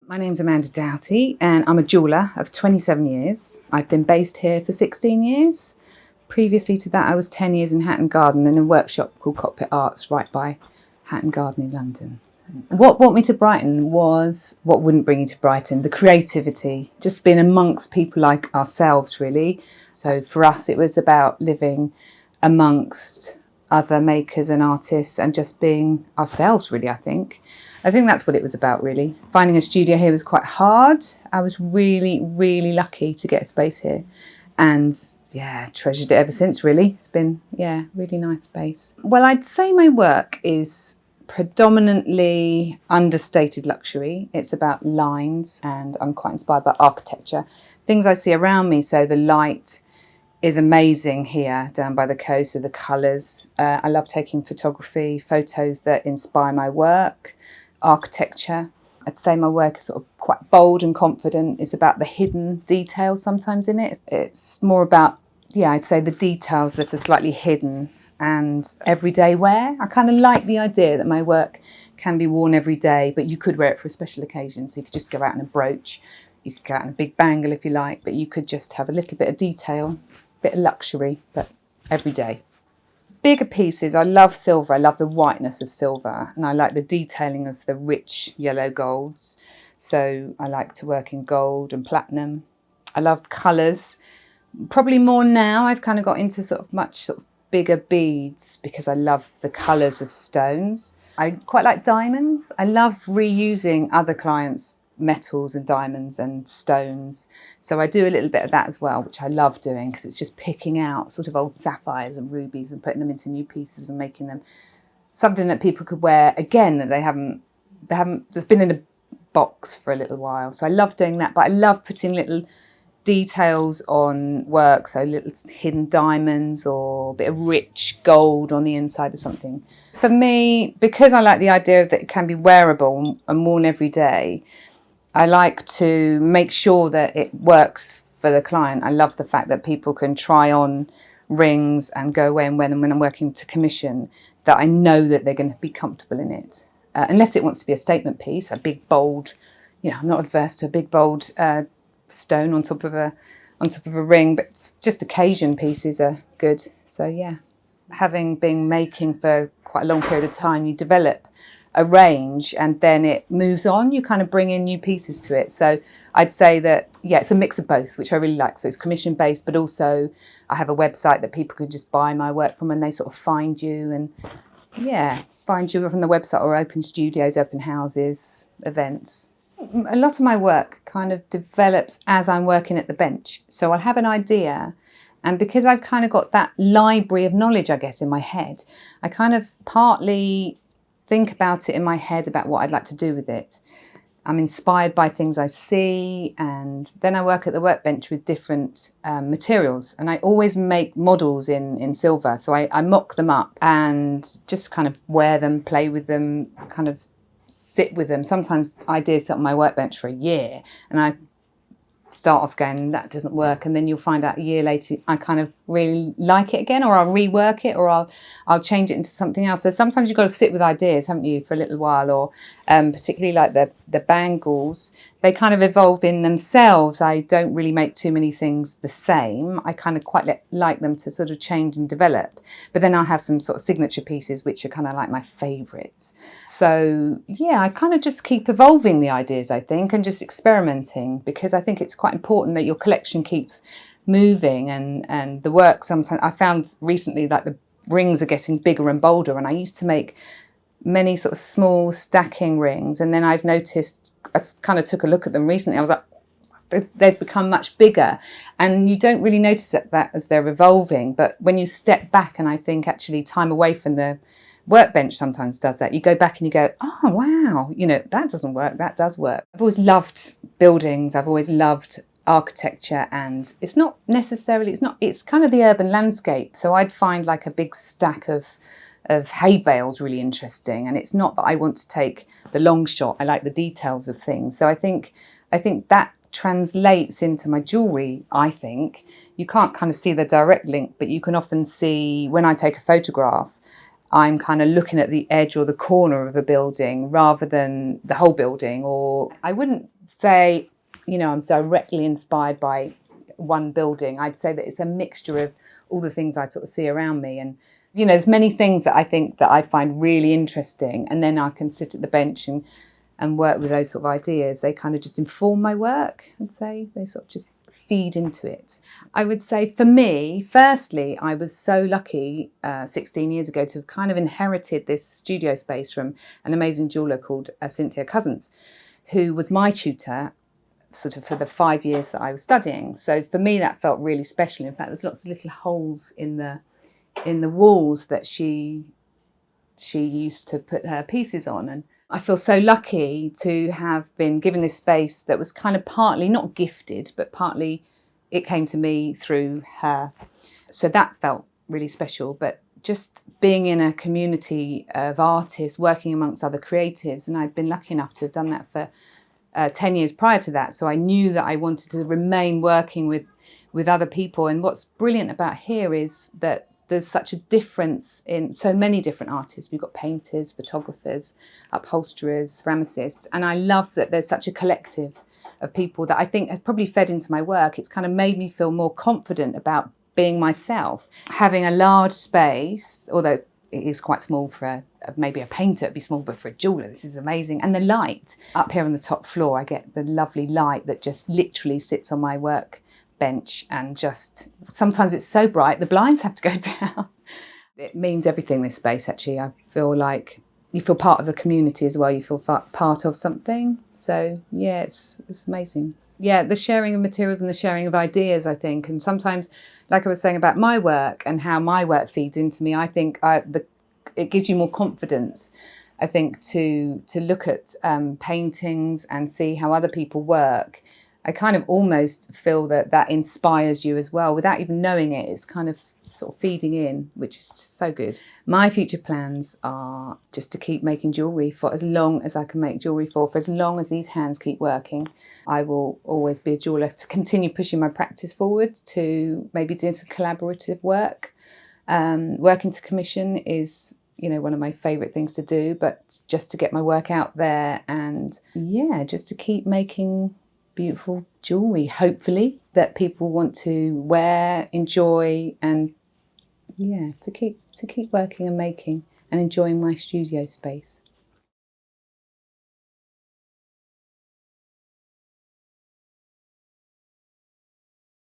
My name's Amanda Doughty and I'm a jeweller of 27 years. I've been based here for 16 years. Previously to that I was 10 years in Hatton Garden in a workshop called Cockpit Arts right by Hatton Garden in London. What brought me to Brighton was what wouldn't bring you to Brighton, the creativity, just being amongst people like ourselves really. So for us it was about living amongst other makers and artists and just being ourselves really, I think. I think that's what it was about really. Finding a studio here was quite hard. I was really, really lucky to get a space here and yeah, treasured it ever since really. It's been, yeah, really nice space. Well, I'd say my work is predominantly understated luxury. It's about lines and I'm quite inspired by architecture. Things I see around me, so the light is amazing here down by the coast, so the colours. I love taking photography, photos that inspire my work, architecture. I'd say my work is sort of quite bold and confident. It's about the hidden details sometimes in it. It's more about, yeah, I'd say the details that are slightly hidden and everyday wear. I kind of like the idea that my work can be worn every day, but you could wear it for a special occasion. So you could just go out in a brooch, you could go out in a big bangle if you like, but you could just have a little bit of detail, bit of luxury, but every day. Bigger pieces, I love silver, I love the whiteness of silver and I like the detailing of the rich yellow golds. So I like to work in gold and platinum. I love colours, probably more now. I've kind of got into much bigger beads because I love the colours of stones. I quite like diamonds. I love reusing other clients' metals and diamonds and stones, so I do a little bit of that as well, which I love doing because it's just picking out sort of old sapphires and rubies and putting them into new pieces and making them something that people could wear again that they haven't that's been in a box for a little while. So I love doing that, but I love putting little details on work, so little hidden diamonds or a bit of rich gold on the inside of something. For me, because I like the idea that it can be wearable and worn every day, I like to make sure that it works for the client. I love the fact that people can try on rings and go away and wear them when I'm working to commission, that I know that they're going to be comfortable in it. Unless it wants to be a statement piece, a big bold, I'm not adverse to a big bold stone on top of a ring, but just occasion pieces are good. So yeah, having been making for quite a long period of time, you develop a range and then it moves on, you kind of bring in new pieces to it. So I'd say that, yeah, it's a mix of both, which I really like. So it's commission based, but also I have a website that people can just buy my work from and they sort of find you and find you from the website or open studios, open houses, events. A lot of my work kind of develops as I'm working at the bench. So I'll have an idea and because I've kind of got that library of knowledge, I guess, in my head, I kind of partly think about it in my head about what I'd like to do with it. I'm inspired by things I see and then I work at the workbench with different materials and I always make models in silver. So I mock them up and just kind of wear them, play with them, kind of sit with them. Sometimes ideas sit on my workbench for a year and I start off going, that doesn't work, and then you'll find out a year later I kind of really like it again, or I'll rework it, or I'll change it into something else. So sometimes you've got to sit with ideas, haven't you, for a little while, or particularly like the bangles, they kind of evolve in themselves. I don't really make too many things the same. I kind of quite like them to sort of change and develop, but then I'll have some sort of signature pieces which are kind of like my favourites. So yeah, I kind of just keep evolving the ideas, I think, and just experimenting, because I think it's quite important that your collection keeps moving and the work. Sometimes I found recently that the rings are getting bigger and bolder, and I used to make many sort of small stacking rings, and then I've noticed, I kind of took a look at them recently, I was like, they've become much bigger, and you don't really notice that as they're evolving, but when you step back, and I think actually time away from the workbench sometimes does that, you go back and you go, oh wow, that doesn't work, that does work. I've always loved buildings, I've always loved architecture, and it's kind of the urban landscape. So I'd find like a big stack of hay bales really interesting, and it's not that I want to take the long shot, I like the details of things. So I think that translates into my jewellery. I think you can't kind of see the direct link, but you can often see when I take a photograph, I'm kind of looking at the edge or the corner of a building rather than the whole building. Or I wouldn't say, I'm directly inspired by one building. I'd say that it's a mixture of all the things I sort of see around me. And, there's many things that I think that I find really interesting. And then I can sit at the bench and work with those sort of ideas. They kind of just inform my work, I'd say. They sort of just feed into it. I would say for me, firstly, I was so lucky 16 years ago to have kind of inherited this studio space from an amazing jeweller called Cynthia Cousins, who was my tutor sort of for the 5 years that I was studying. So for me, that felt really special. In fact, there's lots of little holes in the walls that she used to put her pieces on. And I feel so lucky to have been given this space that was kind of partly not gifted, but partly it came to me through her. So that felt really special. But just being in a community of artists, working amongst other creatives, and I'd been lucky enough to have done that for 10 years prior to that. So I knew that I wanted to remain working with other people. And what's brilliant about here is that there's such a difference in so many different artists. We've got painters, photographers, upholsterers, ceramicists. And I love that there's such a collective of people that I think has probably fed into my work. It's kind of made me feel more confident about being myself. Having a large space, although it is quite small for maybe a painter, it'd be small, but for a jeweller, this is amazing. And the light. Up here on the top floor, I get the lovely light that just literally sits on my work bench, and just sometimes it's so bright the blinds have to go down. It means everything, this space, actually. I feel like you feel part of the community as well. You feel part of something. So yeah, it's amazing. Yeah, the sharing of materials and the sharing of ideas, I think. And sometimes, like I was saying about my work and how my work feeds into me, I think it gives you more confidence, I think, to look at paintings and see how other people work. I kind of almost feel that inspires you as well. Without even knowing it, it's kind of sort of feeding in, which is just so good. My future plans are just to keep making jewellery for as long as I can make jewellery for as long as these hands keep working. I will always be a jeweller, to continue pushing my practice forward, to maybe doing some collaborative work. Working to commission is, one of my favourite things to do, but just to get my work out there and, just to keep making beautiful jewellery, hopefully, that people want to wear, enjoy, and to keep working and making and enjoying my studio space.